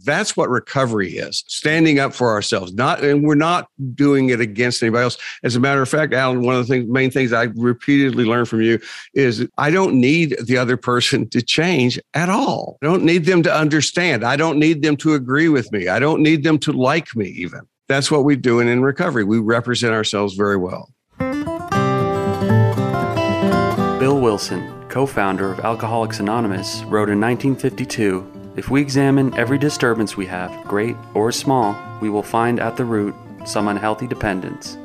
That's what recovery is, standing up for ourselves. And we're not doing it against anybody else. As a matter of fact, Alan, one of the main things I repeatedly learned from you is I don't need the other person to change at all. I don't need them to understand. I don't need them to agree with me. I don't need them to like me even. That's what we do in recovery. We represent ourselves very well. Bill Wilson, co-founder of Alcoholics Anonymous, wrote in 1952, "If we examine every disturbance we have, great or small, we will find at the root some unhealthy dependence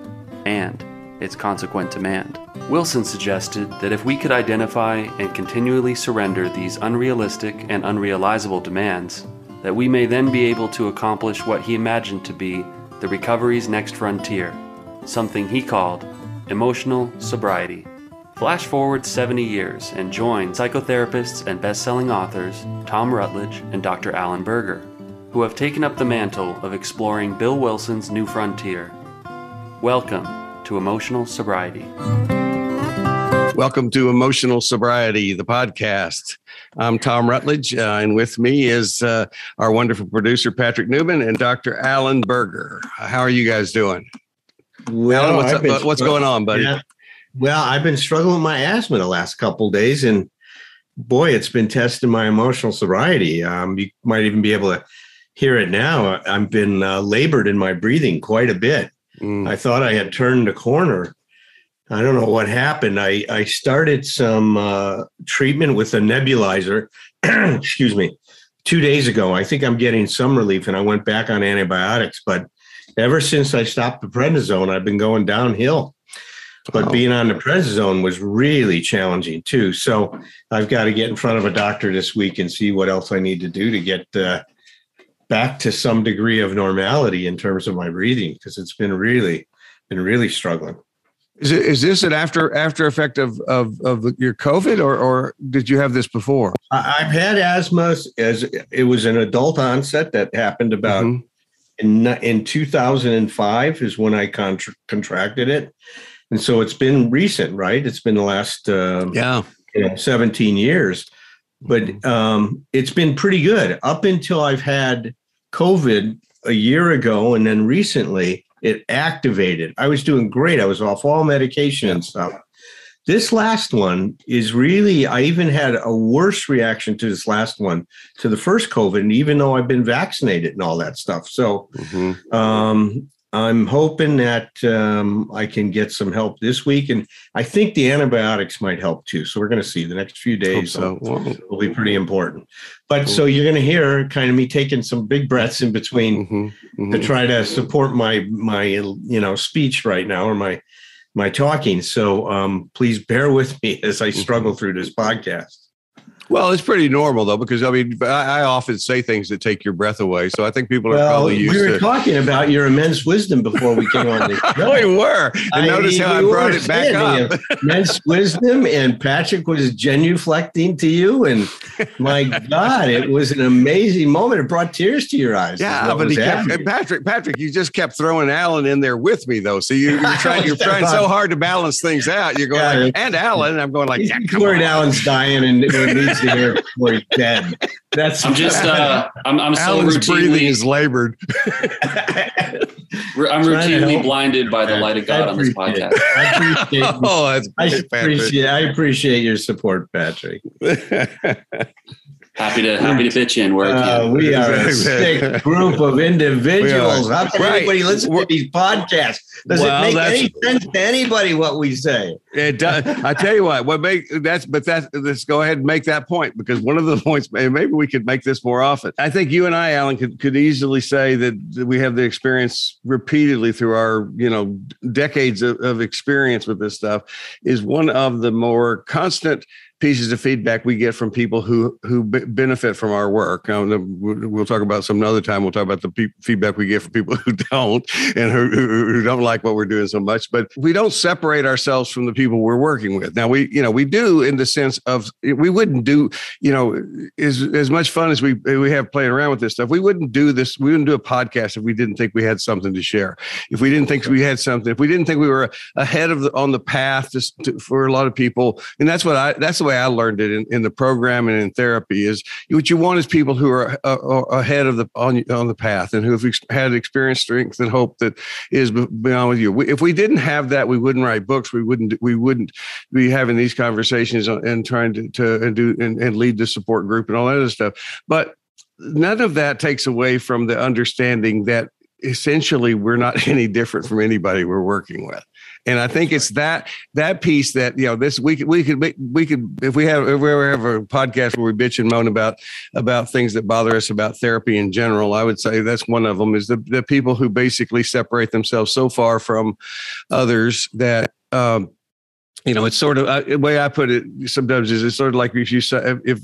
and its consequent demand." Wilson suggested that if we could identify and continually surrender these unrealistic and unrealizable demands, that we may then be able to accomplish what he imagined to be the recovery's next frontier, something he called emotional sobriety. Flash forward 70 years and join psychotherapists and best-selling authors Tom Rutledge and Dr. Alan Berger, who have taken up the mantle of exploring Bill Wilson's new frontier. Welcome to Emotional Sobriety. Welcome to Emotional Sobriety, the podcast. I'm Tom Rutledge, and with me is our wonderful producer, Patrick Newman, and Dr. Alan Berger. How are you guys doing? Well, Alan, what's going on, buddy? Yeah. Well, I've been struggling with my asthma the last couple of days, and boy, it's been testing my emotional sobriety. You might even be able to hear it now. I've been labored in my breathing quite a bit. I thought I had turned a corner. I don't know what happened. I started some treatment with a nebulizer, excuse me, 2 days ago. I think I'm getting some relief, and I went back on antibiotics. But ever since I stopped the prednisone, I've been going downhill. But being on the prednisone was really challenging too. So I've got to get in front of a doctor this week and see what else I need to do to get back to some degree of normality in terms of my breathing, because it's been really struggling. Is this an after effect of your COVID, or did you have this before? I've had asthma as it was an adult onset that happened about in 2005 is when I contracted it. And so it's been recent, right? It's been the last 17 years, but it's been pretty good up until I've had COVID a year ago. And then recently it activated. I was doing great. I was off all medication and stuff. This last one is really, I even had a worse reaction to this last one, to the first COVID, and even though I've been vaccinated and all that stuff. So I'm hoping that I can get some help this week. And I think the antibiotics might help too. So we're going to see the next few days will be pretty important. But so you're going to hear kind of me taking some big breaths in between to try to support my speech right now, or my talking. So please bear with me as I struggle through this podcast. Well, it's pretty normal, though, because, I mean, I often say things that take your breath away. So I think people are probably used to... We were talking about your immense wisdom before we came on this show. No, we were. And notice how I brought it back up. Immense wisdom, and Patrick was genuflecting to you. And my God, it was an amazing moment. It brought tears to your eyes. Yeah, but Patrick, you just kept throwing Alan in there with me, though. So you're trying so hard to balance things out. You're going, and Alan, and I'm going like, yeah, come on. Alan's dying and it needs to hear before he's dead. I'm so Alan's breathing is labored. I'm routinely blinded by the light of God on this podcast. I appreciate your support, Patrick. Happy to pitch in where I can. We are a sick group of individuals. How can anybody listen to these podcasts? Does it make any sense to anybody what we say? It does. I tell you what let's go ahead and make that point, because one of the points, and maybe we could make this more often. I think you and I, Alan, could easily say that we have the experience repeatedly through our, decades of experience with this stuff, is one of the more constant pieces of feedback we get from people who benefit from our work. We'll talk about some another time. We'll talk about the feedback we get from people who don't, and who don't like what we're doing so much. But we don't separate ourselves from the people we're working with. Now we do in the sense of, we wouldn't do, as much fun as we have playing around with this stuff. We wouldn't do this. We wouldn't do a podcast if we didn't think we had something to share. If we didn't think we had something, if we didn't think we were ahead on the path for a lot of people. And that's the the way I learned it in the program and in therapy is what you want is people who are ahead of on the path and who have had experience, strength, and hope that is beyond with you. If we didn't have that, we wouldn't write books. We wouldn't be having these conversations and trying to lead the support group and all that other stuff. But none of that takes away from the understanding that essentially we're not any different from anybody we're working with. And I think it's that piece that, this we could if we ever have a podcast where we bitch and moan about things that bother us about therapy in general, I would say that's one of them is the people who basically separate themselves so far from others that, it's sort of the way I put it sometimes is it's sort of like if you say, if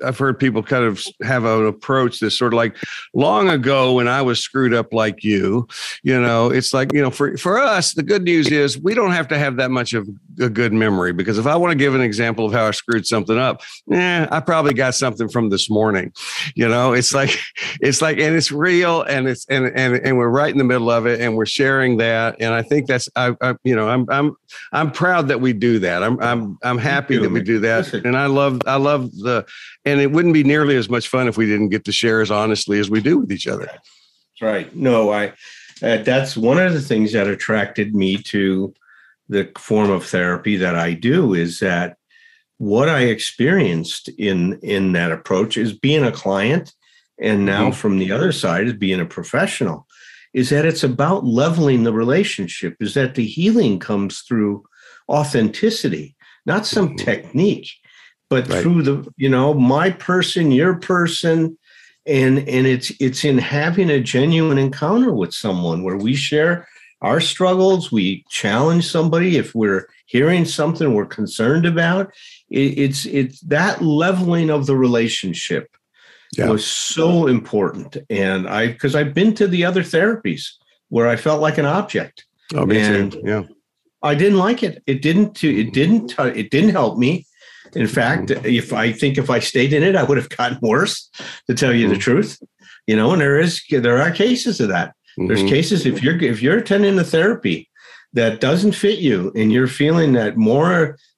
I've heard people kind of have an approach that's sort of like long ago when I was screwed up like it's like, for us, the good news is we don't have to have that much of a good memory, because if I want to give an example of how I screwed something up, I probably got something from this morning. It's like, and it's real, and it's, and we're right in the middle of it, and we're sharing that. And I think that's, I'm proud that we do that. I'm happy that we do that. And I love and it wouldn't be nearly as much fun if we didn't get to share as honestly as we do with each other. That's right. No, that's one of the things that attracted me to the form of therapy that I do, is that what I experienced in that approach is being a client, and now from the other side is being a professional, is that it's about leveling the relationship, is that the healing comes through authenticity, not some technique, but through the, my person, your person. And it's in having a genuine encounter with someone where we share our struggles, we challenge somebody if we're hearing something we're concerned about. It's that leveling of the relationship was so important. And because I've been to the other therapies where I felt like an object. Oh, me too. Yeah. I didn't like it. It didn't help me. In fact, if I stayed in it, I would have gotten worse, to tell you the truth. And there are cases of that. There's cases if you're attending a therapy that doesn't fit you, and you're feeling that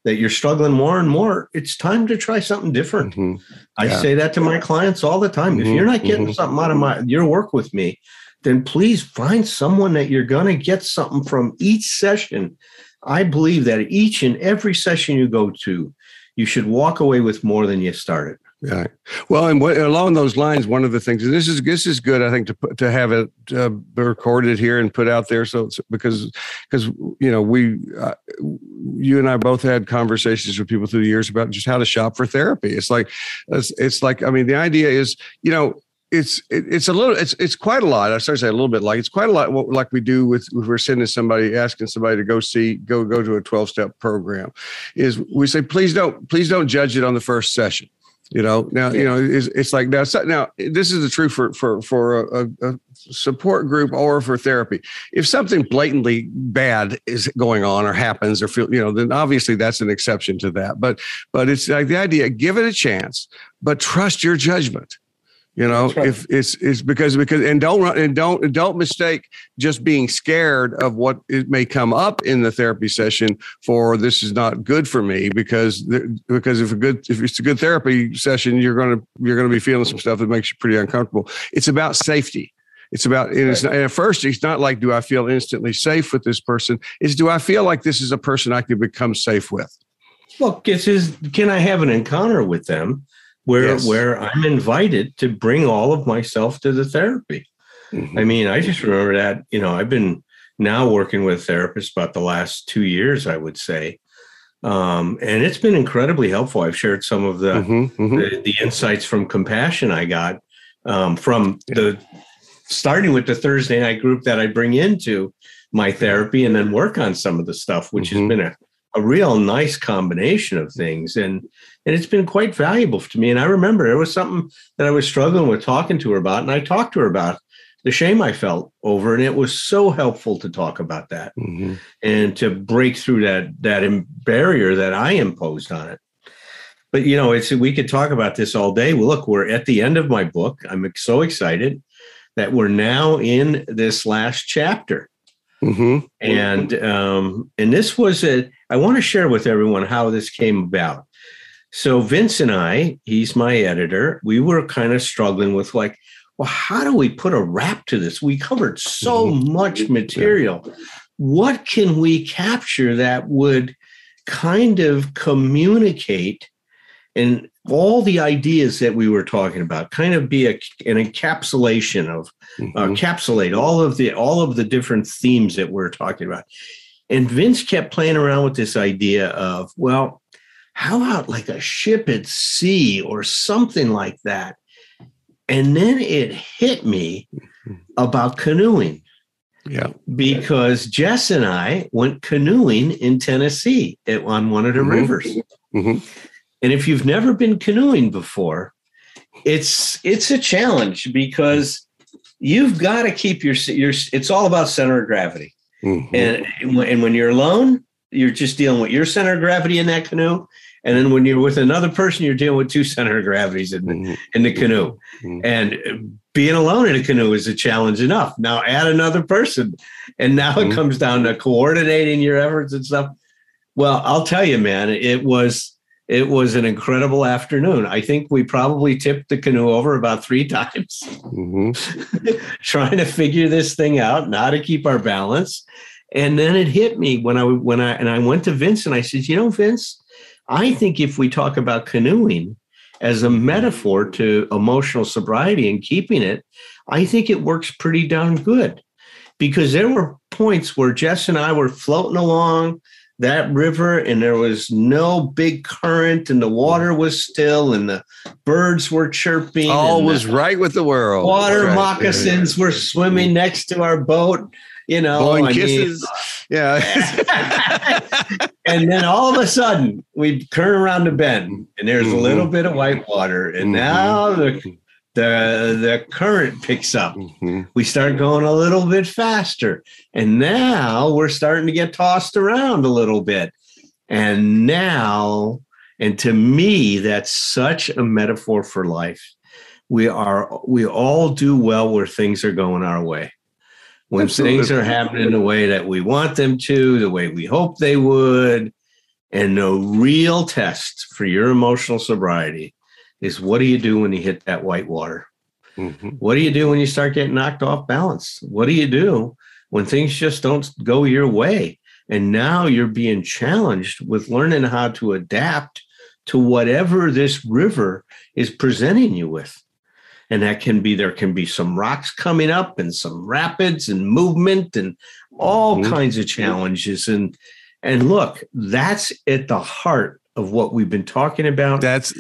you're struggling more and more, it's time to try something different. I say that to my clients all the time. If you're not getting something out of your work with me, then please find someone that you're going to get something from each session. I believe that each and every session you go to, you should walk away with more than you started. Right. Well, and along those lines, one of the things, and this is good, I think, to have it recorded here and put out there. So because you and I both had conversations with people through the years about just how to shop for therapy. It's like, I mean, the idea is, it's quite a lot. I started to say a little bit like it's quite a lot like we do if we're asking somebody to go to a 12-step program, is we say, please don't judge it on the first session. It's like now this is the truth for a support group or for therapy. If something blatantly bad is going on or happens or then obviously that's an exception to that. But it's like the idea, give it a chance, but trust your judgment. Right. If it's because and don't mistake just being scared of what it may come up in the therapy session for this is not good for me, because if it's a good therapy session, you're going to be feeling some stuff that makes you pretty uncomfortable. It's about safety. It's about, and it's not, and at first it's not like, do I feel instantly safe with this person? It's, do I feel like this is a person I could become safe with? Well, can I have an encounter with them where I'm invited to bring all of myself to the therapy? I mean, I just remember that, I've been now working with therapists about the last 2 years, I would say. And it's been incredibly helpful. I've shared some of the insights from compassion I got starting with the Thursday night group that I bring into my therapy, and then work on some of the stuff, which has been a real nice combination of things. And it's been quite valuable to me. And I remember there was something that I was struggling with talking to her about, and I talked to her about the shame I felt over, and it was so helpful to talk about that and to break through that barrier that I imposed on it. But, we could talk about this all day. Well, look, we're at the end of my book. I'm so excited that we're now in this last chapter. And this was I want to share with everyone how this came about. So Vince and I, he's my editor, we were kind of struggling with like, well, how do we put a wrap to this? We covered so much material. Yeah. What can we capture that would kind of communicate and all the ideas that we were talking about, kind of be an encapsulation of encapsulate all of the different themes that we're talking about. And Vince kept playing around with this idea of, well, how about like a ship at sea or something like that? And then it hit me about canoeing. Yeah. Because Jess and I went canoeing in Tennessee on one of the rivers. Mm-hmm. And if you've never been canoeing before, it's a challenge because you've got to keep your it's all about center of gravity. Mm-hmm. And when you're alone, you're just dealing with your center of gravity in that canoe. And then when you're with another person, you're dealing with two center of gravities in the canoe. Mm-hmm. And being alone in a canoe is a challenge enough. Now add another person. And now it comes down to coordinating your efforts and stuff. Well, I'll tell you, man, it was an incredible afternoon. I think we probably tipped the canoe over about 3 times, trying to figure this thing out, and how to keep our balance. And then it hit me when I went to Vince and I said, Vince, I think if we talk about canoeing as a metaphor to emotional sobriety and keeping it, I think it works pretty darn good, because there were points where Jess and I were floating along that river and there was no big current and the water was still and the birds were chirping. All was right with the world. Water moccasins were swimming next to our boat, blowing kisses. Yeah. And then all of a sudden we turn around the bend and there's a little bit of white water. And now the current picks up. We start going a little bit faster. And now we're starting to get tossed around a little bit. And to me, that's such a metaphor for life. We all do well where things are going our way. When Absolutely. Things are happening the way that we want them to, the way we hope they would. And the real test for your emotional sobriety is, what do you do when you hit that white water? Mm-hmm. What do you do when you start getting knocked off balance? What do you do when things just don't go your way? And now you're being challenged with learning how to adapt to whatever this river is presenting you with. And there can be some rocks coming up and some rapids and movement and all kinds of challenges. And look, that's at the heart of what we've been talking about. That's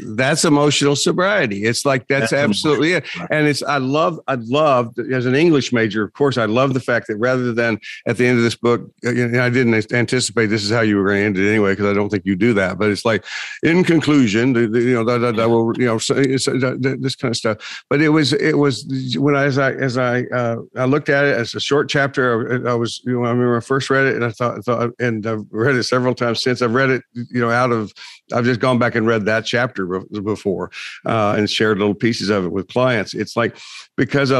emotional sobriety. It's like, that's absolutely it. And I love as an English major, of course, I love the fact that rather than at the end of this book, I didn't anticipate this is how you were going to end it anyway, because I don't think you do that. But it's like, in conclusion, this kind of stuff. But it was when as I looked at it as a short chapter, I was, I remember I first read it and I thought, and I've read it several times since. I've read it, I've just gone back and read that chapter before and shared little pieces of it with clients. It's like, because I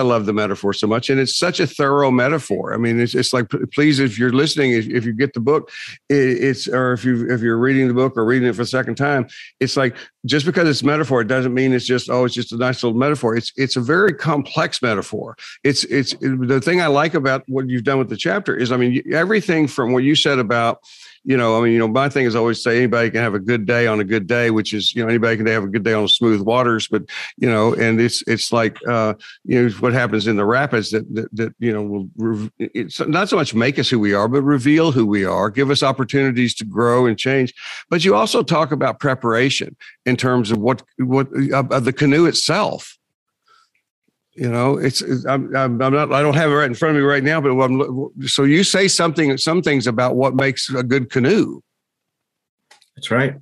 love the metaphor so much, and it's such a thorough metaphor. I mean, it's like, please, if you're listening, if you get the book, or if you're reading the book or reading it for the second time, it's like, just because it's metaphor, it doesn't mean it's just a nice little metaphor. It's a very complex metaphor. It's the thing I like about what you've done with the chapter is, I mean, everything from what you said about, my thing is always say anybody can have a good day on a good day, which is, anybody can have a good day on smooth waters, but, and it's like, what happens in the rapids that will, it's not so much make us who we are, but reveal who we are, give us opportunities to grow and change. But you also talk about preparation in terms of what of the canoe itself. I'm not, I don't have it right in front of me right now, but so you say some things about what makes a good canoe. That's right.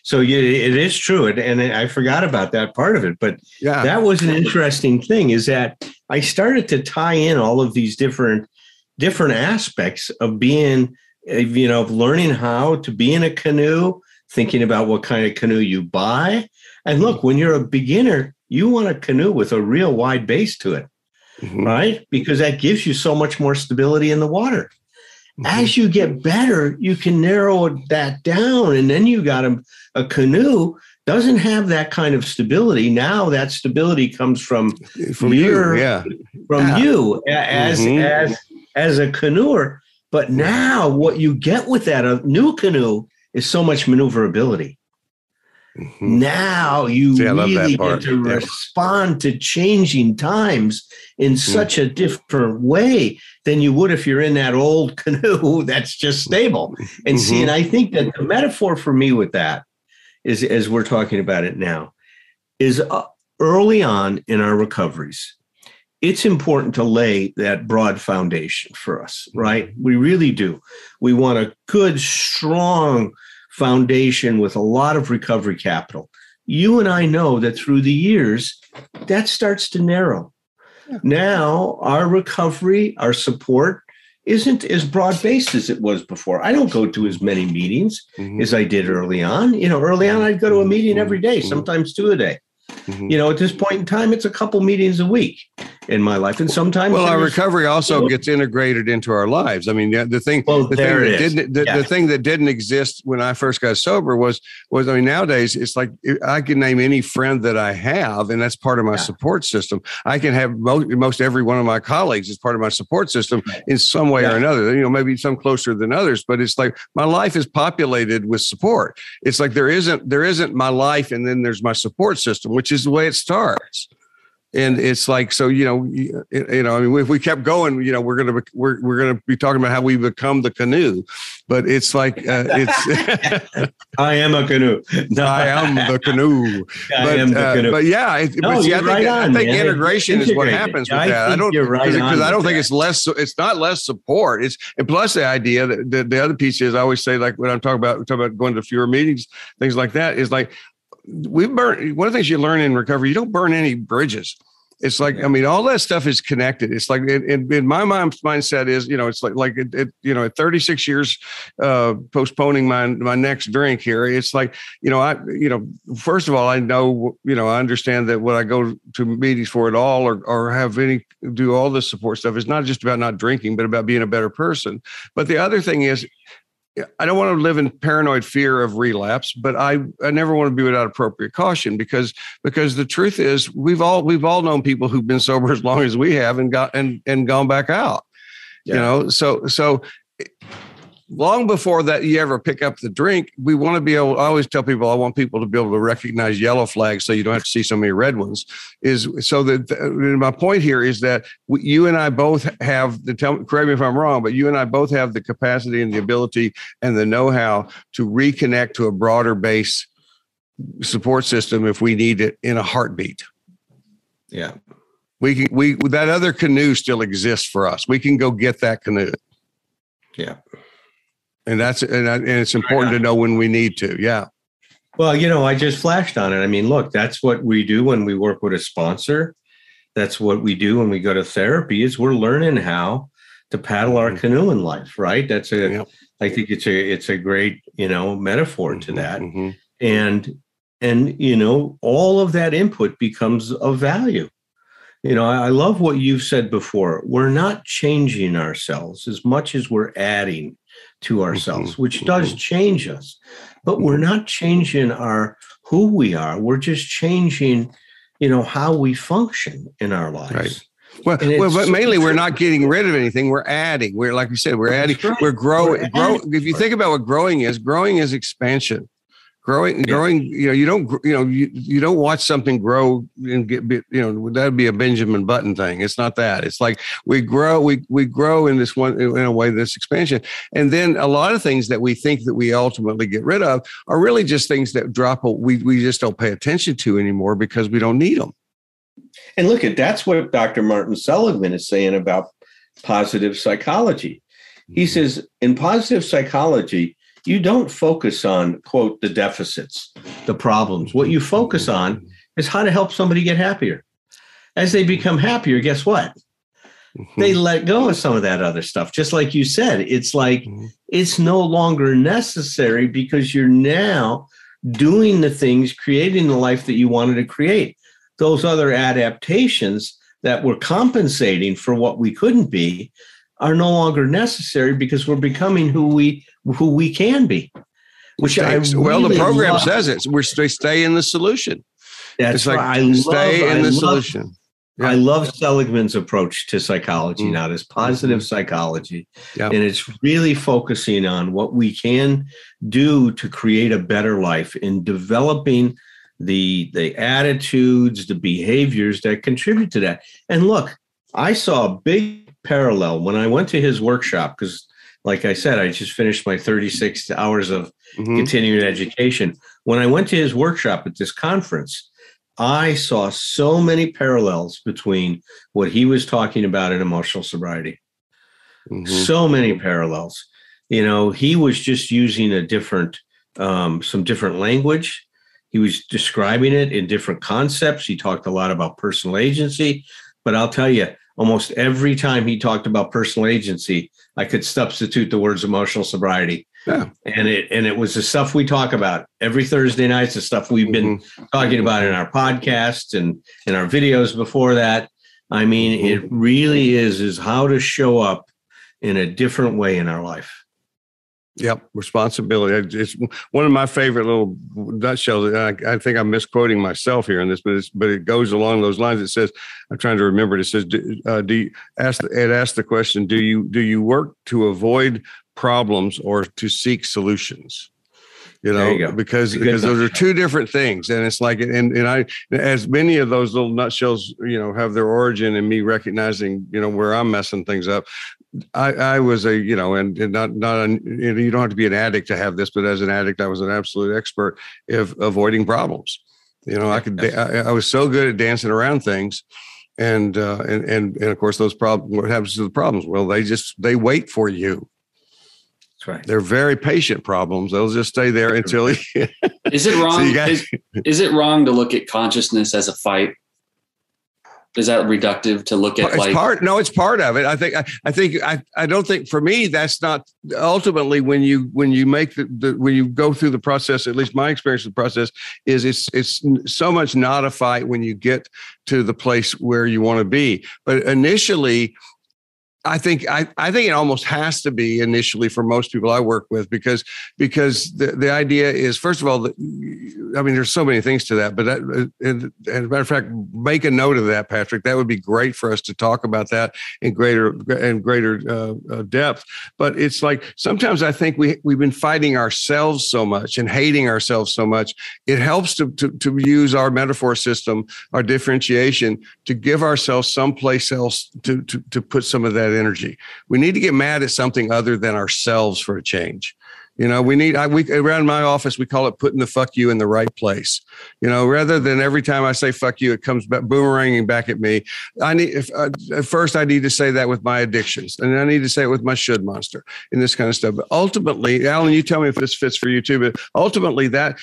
So it is true. And I forgot about that part of it, but yeah, that was an interesting thing, is that I started to tie in all of these different aspects of being, learning how to be in a canoe, thinking about what kind of canoe you buy. And look, when you're a beginner, you want a canoe with a real wide base to it, right? Because that gives you so much more stability in the water. As you get better, you can narrow that down. And then you got a canoe doesn't have that kind of stability. Now that stability comes from you as a canoer. But now what you get with that, a new canoe, is so much maneuverability. Now you really get to respond to changing times in such a different way than you would if you're in that old canoe that's just stable. And see, and I think that the metaphor for me with that is, as we're talking about it now, is early on in our recoveries, it's important to lay that broad foundation for us, right? We really do. We want a good, strong foundation with a lot of recovery capital. You and I know that through the years, that starts to narrow. Yeah. Now, our recovery, our support isn't as broad-based as it was before. I don't go to as many meetings as I did early on. Early on, I'd go to a meeting every day, sometimes 2 a day. At this point in time, it's a couple meetings a week in my life. And sometimes our recovery also gets integrated into our lives. I mean, the thing that didn't exist when I first got sober was nowadays it's like I can name any friend that I have, and that's part of my support system. I can have most every one of my colleagues as part of my support system in some way or another. Maybe some closer than others, but it's like my life is populated with support. It's like there isn't my life and then there's my support system, which is the way it starts. And it's like, so, if we kept going, we're going to be talking about how we become the canoe, but it's like, it's, I am a canoe. No, I am the canoe. I am the canoe. But yeah, I think integration is what happens with that. I don't think it's not less support. And plus the idea that the other piece is, I always say, like when I'm talking about going to fewer meetings, things like that, is like, one of the things you learn in recovery, you don't burn any bridges. It's like, all that stuff is connected. It's like, in my mindset is, it's like at 36 years, postponing my next drink here. It's like, first of all, I know, I understand that what I go to meetings for at all, or do all this support stuff is not just about not drinking, but about being a better person. But the other thing is, I don't want to live in paranoid fear of relapse, but I never want to be without appropriate caution because the truth is we've all known people who've been sober as long as we have and gone back out. So long before that you ever pick up the drink, we want to be able, I always tell people, I want people to be able to recognize yellow flags so you don't have to see so many red ones. Is so that my point here is that you and I both have correct me if I'm wrong, but you and I both have the capacity and the ability and the know-how to reconnect to a broader base support system if we need it in a heartbeat. Yeah. We that other canoe still exists for us. We can go get that canoe. Yeah. And it's important to know when we need to. Yeah. Well, I just flashed on it. I mean, look, that's what we do when we work with a sponsor. That's what we do when we go to therapy is we're learning how to paddle our canoe in life, right? I think it's a great, metaphor to that. And all of that input becomes of value. I love what you've said before. We're not changing ourselves as much as we're adding to ourselves, which does change us, but we're not changing who we are. We're just changing, how we function in our lives. Right. But mainly we're not getting rid of anything. We're adding. We're, like you said, we're adding. Right. We're growing. If you think about what growing is expansion. Growing, you don't watch something grow and that'd be a Benjamin Button thing. It's not that. It's like we grow in this one, in a way, this expansion. And then a lot of things that we think that we ultimately get rid of are really just things that drop. We just don't pay attention to anymore because we don't need them. And that's what Dr. Martin Seligman is saying about positive psychology. He says in positive psychology, you don't focus on, quote, the deficits, the problems. What you focus on is how to help somebody get happier. As they become happier, guess what? They let go of some of that other stuff. Just like you said, it's like it's no longer necessary because you're now doing the things, creating the life that you wanted to create. Those other adaptations that were compensating for what we couldn't be, are no longer necessary because we're becoming who we can be. Which the program says it. They stay in the solution. That's right. Solution. Yeah. I love Seligman's approach to psychology now, this positive psychology. Yep. And it's really focusing on what we can do to create a better life in developing the attitudes, the behaviors that contribute to that. And look, I saw a big parallel when I went to his workshop, because like I said, I just finished my 36 hours of continuing education. When I went to his workshop at this conference, I saw so many parallels between what he was talking about in emotional sobriety. So many parallels. You know, he was just using some different language. He was describing it in different concepts. He talked a lot about personal agency, but I'll tell you, almost every time he talked about personal agency, I could substitute the words emotional sobriety. Yeah. And it was the stuff we talk about every Thursday night, the stuff we've been talking about in our podcasts and in our videos before that. I mean, it really is how to show up in a different way in our life. Yep. Responsibility. It's one of my favorite little nutshells. I think I'm misquoting myself here in this, but it goes along those lines. It says, I'm trying to remember it. It says, it asks the question, do you work to avoid problems or to seek solutions? You know, because those are two different things. And it's like, and I, as many of those little nutshells, you know, have their origin in me recognizing, you know, where I'm messing things up. I was you don't have to be an addict to have this, but as an addict, I was an absolute expert of avoiding problems. You know, I was so good at dancing around things. And of course, those problems, what happens to the problems? Well, they wait for you. That's right. They're very patient problems. They'll just stay there until Is it wrong? Is it wrong to look at consciousness as a fight? Is that reductive to look at? It's part of it. I don't think for me, that's not ultimately when you make when you go through the process, at least my experience of the process is it's so much not a fight when you get to the place where you want to be. But initially, I think it almost has to be initially for most people I work with because the idea is, first of all, there's so many things to that, but that, and as a matter of fact, make a note of that, Patrick. That would be great for us to talk about that in greater depth. But it's like sometimes I think we've been fighting ourselves so much and hating ourselves so much. It helps to use our metaphor system, our differentiation, to give ourselves someplace else to put some of that energy. We need to get mad at something other than ourselves for a change. You know, around my office, we call it putting the fuck you in the right place. You know, rather than every time I say fuck you, it comes back boomeranging back at me. First I need to say that with my addictions, and I need to say it with my should monster and this kind of stuff. But ultimately, Alan, you tell me if this fits for you too, but ultimately that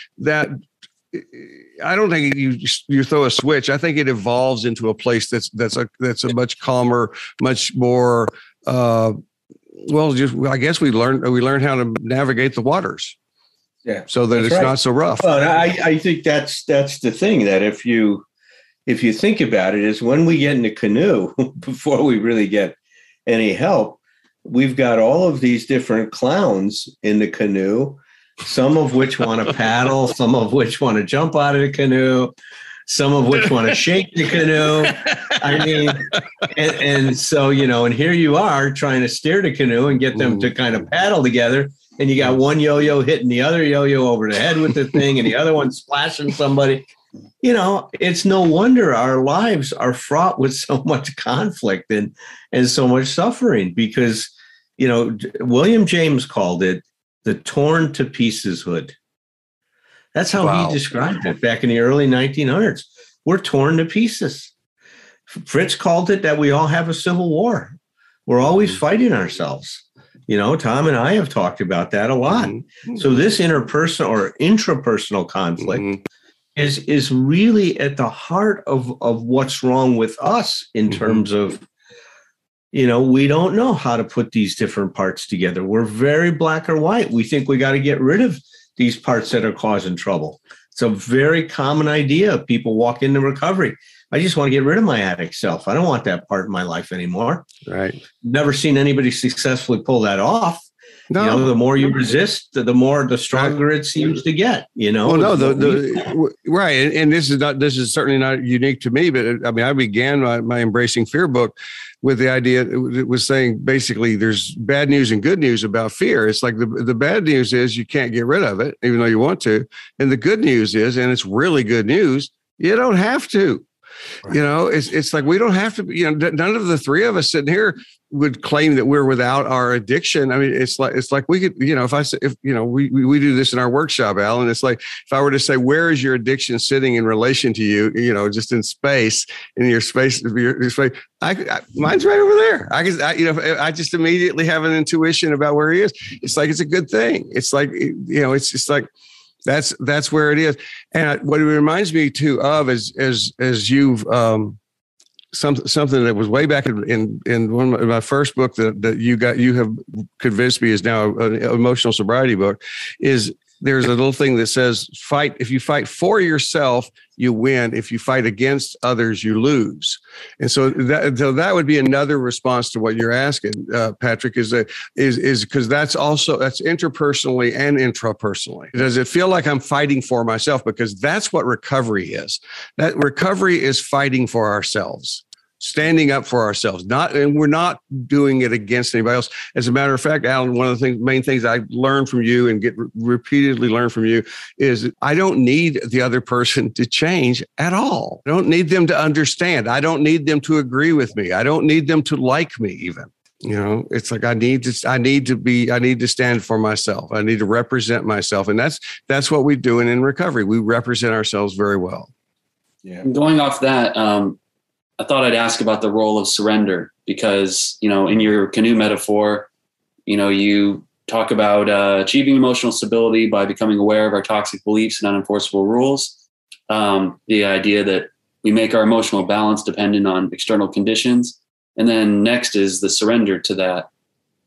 I don't think you throw a switch. I think it evolves into a place that's a much calmer, much more. I guess we learn how to navigate the waters. Yeah, so that it's not so rough. Well, I think that's the thing, that if you think about it, is when we get in the canoe before we really get any help, we've got all of these different clowns in the canoe. Some of which want to paddle, some of which want to jump out of the canoe, some of which want to shake the canoe. I mean, and so, you know, and here you are trying to steer the canoe and get them to kind of paddle together. And you got one yo-yo hitting the other yo-yo over the head with the thing and the other one splashing somebody. You know, it's no wonder our lives are fraught with so much conflict and so much suffering because, you know, William James called it the torn to pieces hood. That's how he described it back in the early 1900s. We're torn to pieces. Fritz called it that we all have a civil war. We're always fighting ourselves. You know, Tom and I have talked about that a lot. So this interpersonal or intrapersonal conflict is really at the heart of what's wrong with us in terms of, you know, we don't know how to put these different parts together. We're very black or white. We think we got to get rid of these parts that are causing trouble. It's a very common idea. People walk into recovery. I just want to get rid of my addict self. I don't want that part of my life anymore. Right. Never seen anybody successfully pull that off. No. The more you resist, the stronger it seems to get, Well, no, right. And this is certainly not unique to me, but I mean, I began my Embracing Fear book with the idea, it was saying basically there's bad news and good news about fear. It's like the bad news is you can't get rid of it, even though you want to. And the good news is, and it's really good news, you don't have to. Right. It's like we don't have to. None of the three of us sitting here would claim that we're without our addiction. I mean, it's like we could, if we do this in our workshop, Alan. It's like if I were to say, where is your addiction sitting in relation to you? Just in space, in your space, mine's right over there. I just immediately have an intuition about where he is. It's like it's a good thing. It's like it's just like. That's where it is. And what it reminds me too of is as you've something that was way back in one of my first book that you have convinced me is now an emotional sobriety book, is there's a little thing that says if you fight for yourself, you win. If you fight against others, you lose. And so that would be another response to what you're asking, Patrick, is because that's interpersonally and intrapersonally. Does it feel like I'm fighting for myself? Because that's what recovery is. That recovery is fighting for ourselves. Standing up for ourselves, and we're not doing it against anybody else. As a matter of fact, Alan, one of the main things I learned from you and get repeatedly learned from you is I don't need the other person to change at all. I don't need them to understand. I don't need them to agree with me. I don't need them to like me even. It's like I need to stand for myself. I need to represent myself. And that's what we're doing in recovery. We represent ourselves very well. Yeah. Going off that, I thought I'd ask about the role of surrender because, in your canoe metaphor, you talk about achieving emotional stability by becoming aware of our toxic beliefs and unenforceable rules. The idea that we make our emotional balance dependent on external conditions. And then next is the surrender to that.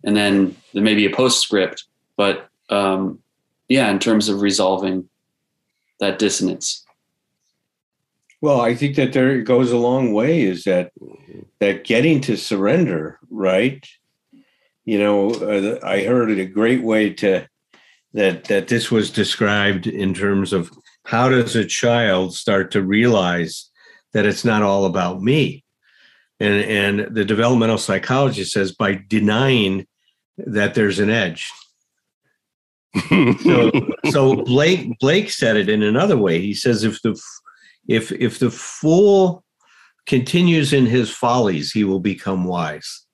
And then there may be a postscript, but in terms of resolving that dissonance. Well, I think that there goes a long way is that getting to surrender, right? I heard it a great way that this was described in terms of how does a child start to realize that it's not all about me? And the developmental psychologist says by denying that there's an edge. So Blake said it in another way. He says if the fool continues in his follies, he will become wise.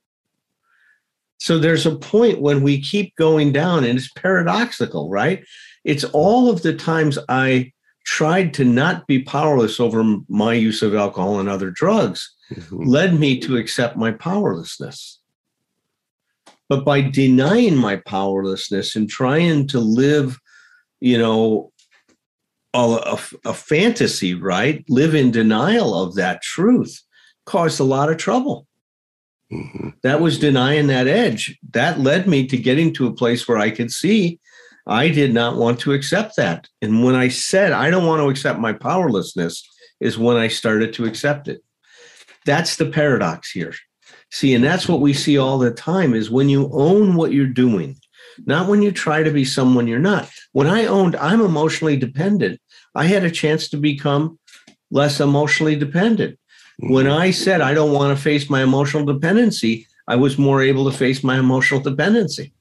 So there's a point when we keep going down, and it's paradoxical, right? It's all of the times I tried to not be powerless over my use of alcohol and other drugs led me to accept my powerlessness. But by denying my powerlessness and trying to live, a fantasy, right? Live in denial of that truth caused a lot of trouble. Mm-hmm. That was denying that edge. That led me to getting to a place where I could see I did not want to accept that. And when I said, I don't want to accept my powerlessness, is when I started to accept it. That's the paradox here. See, and that's what we see all the time is when you own what you're doing, not when you try to be someone you're not. When I owned, I'm emotionally dependent, I had a chance to become less emotionally dependent. When I said I don't want to face my emotional dependency, I was more able to face my emotional dependency.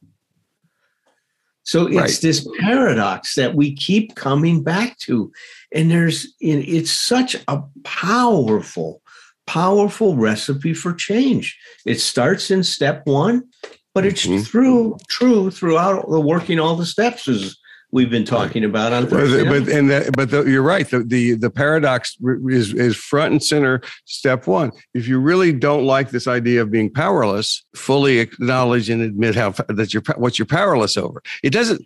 So it's this paradox that we keep coming back to. And it's such a powerful recipe for change. It starts in step one, but it's true throughout the working all the steps as we've been talking about on Thursday. You're right. The paradox is front and center. Step one. If you really don't like this idea of being powerless, fully acknowledge and admit what you're powerless over. It doesn't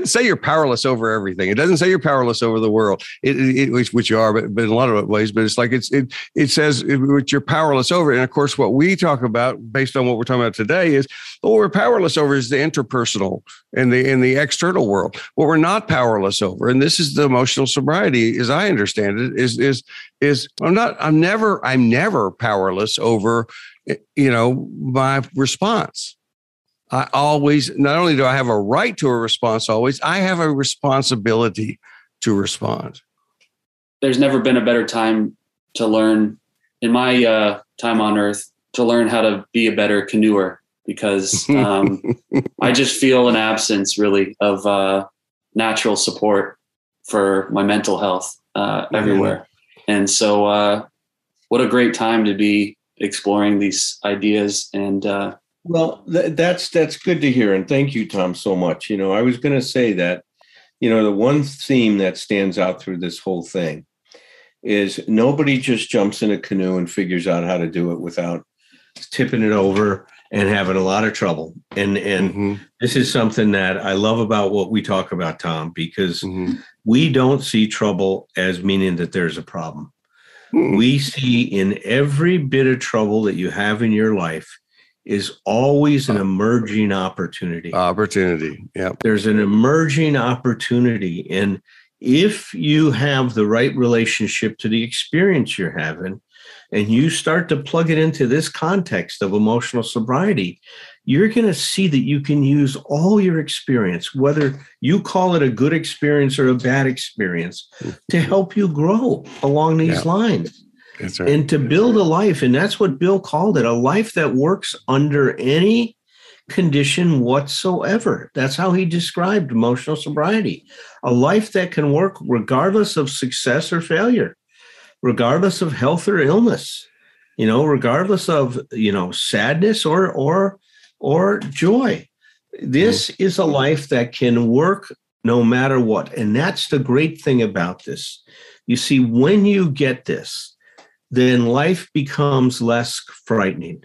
say you're powerless over everything. It doesn't say you're powerless over the world. Which you are, but in a lot of ways. But it's like it says what you're powerless over. And of course, what we talk about based on what we're talking about today is what we're powerless over is the interpersonal and the external world. What we're not powerless over, and this is the emotional sobriety, as I understand it, is I'm never powerless over, my response. I always, not only do I have a right to a response, always, I have a responsibility to respond. There's never been a better time to learn in my time on earth to learn how to be a better canoeer, because I just feel an absence really of natural support for my mental health everywhere. And so what a great time to be exploring these ideas. And well, that's good to hear. And thank you, Tom, so much. I was going to say that, the one theme that stands out through this whole thing is nobody just jumps in a canoe and figures out how to do it without tipping it over and having a lot of trouble. And this is something that I love about what we talk about, Tom, because we don't see trouble as meaning that there's a problem. We see in every bit of trouble that you have in your life is always an emerging opportunity. Yeah. There's an emerging opportunity. And if you have the right relationship to the experience you're having, and you start to plug it into this context of emotional sobriety, you're going to see that you can use all your experience, whether you call it a good experience or a bad experience, to help you grow along these lines. That's right. And to build a life. And that's what Bill called it, a life that works under any condition whatsoever. That's how he described emotional sobriety. A life that can work regardless of success or failure, regardless of health or illness, regardless of, sadness or joy. This is a life that can work no matter what. And that's the great thing about this. You see, when you get this, then life becomes less frightening.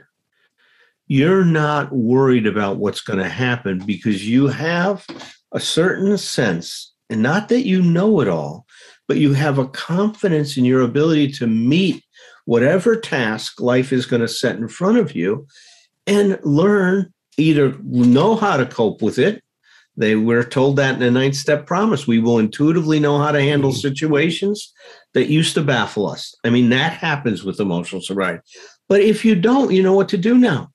You're not worried about what's going to happen because you have a certain sense, and not that you know it all, but you have a confidence in your ability to meet whatever task life is going to set in front of you and learn, either know how to cope with it. We're told that in the 9th step promise. We will intuitively know how to handle situations that used to baffle us. I mean, that happens with emotional sobriety. But if you don't, you know what to do now.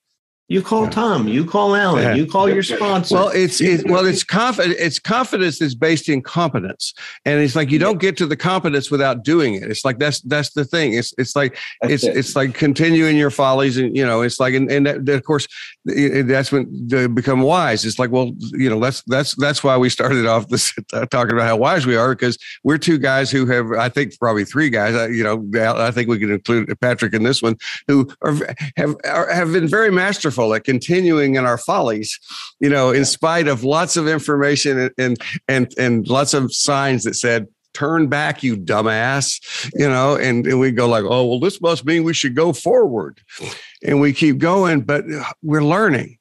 You call Tom, you call Alan, you call your sponsor. Well, it's confidence is based in competence. And it's like, you don't get to the competence without doing it. It's like, that's the thing. It's like continuing your follies. And, it's like, and that, of course, that's when they become wise. It's like, well, that's why we started off this talking about how wise we are, because we're two guys who have, I think probably three guys, I think we can include Patrick in this one, who have been very masterful at continuing in our follies, in spite of lots of information and lots of signs that said, turn back, you dumbass, and we go like, oh, well, this must mean we should go forward. And we keep going, but we're learning.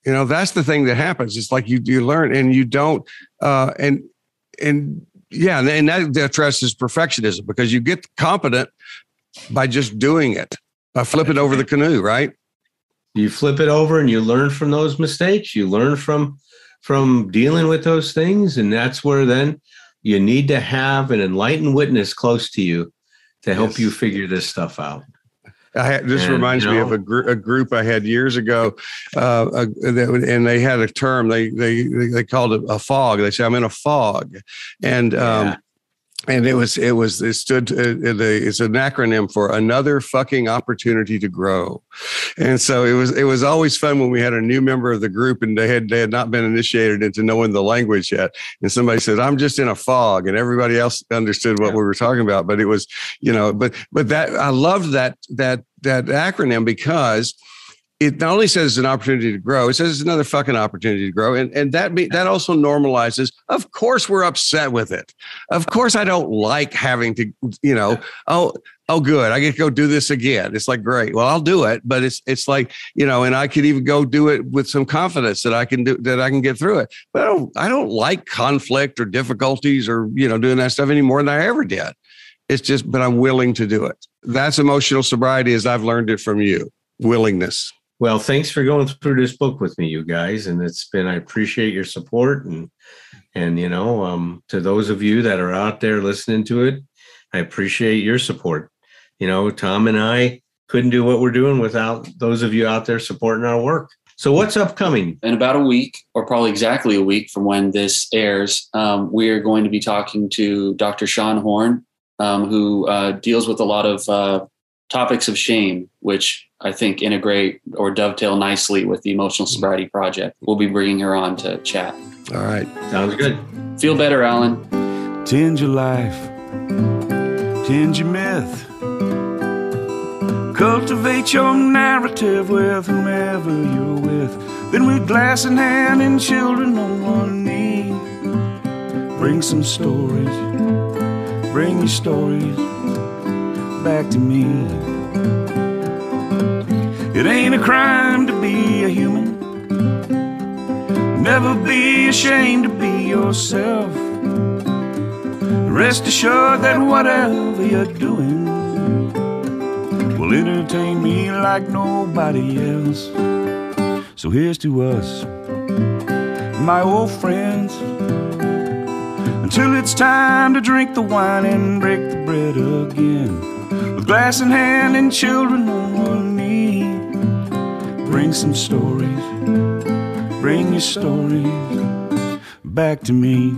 That's the thing that happens. It's like you learn and you don't, and that addresses perfectionism, because you get competent by just doing it, by flipping over the canoe, right? You flip it over and you learn from those mistakes. You learn from dealing with those things. And that's where then you need to have an enlightened witness close to you to help you figure this stuff out. This reminds me of a group I had years ago, and they had a term, they called it a fog. They said, I'm in a fog. And it stood, it's an acronym for another fucking opportunity to grow. And so it was always fun when we had a new member of the group and they had not been initiated into knowing the language yet. And somebody said, I'm just in a fog, and everybody else understood what we were talking about. But it was, but that, I loved that acronym, because it not only says it's an opportunity to grow, it says it's another fucking opportunity to grow. And that also normalizes, of course, we're upset with it. Of course, I don't like having to, oh, good, I get to go do this again. It's like, great, well, I'll do it. But it's like, and I could even go do it with some confidence that I can get through it. But I don't like conflict or difficulties or, doing that stuff any more than I ever did. It's just, but I'm willing to do it. That's emotional sobriety as I've learned it from you. Willingness. Well, thanks for going through this book with me, you guys. And I appreciate your support. And, to those of you that are out there listening to it, I appreciate your support. Tom and I couldn't do what we're doing without those of you out there supporting our work. So what's upcoming? In about a week, or probably exactly a week from when this airs, we are going to be talking to Dr. Sean Horn, who deals with a lot of topics of shame, which I think integrate or dovetail nicely with the Emotional Sobriety Project. We'll be bringing her on to chat. All right. Sounds good. Feel better, Alan. Tend your life, tend your myth. Cultivate your narrative with whomever you're with. Then with glass in hand and children on one knee, bring some stories, bring your stories back to me. It ain't a crime to be a human. Never be ashamed to be yourself. Rest assured that whatever you're doing will entertain me like nobody else. So here's to us, my old friends, until it's time to drink the wine and break the bread again. With glass in hand and children on one knee, bring some stories, bring your stories back to me.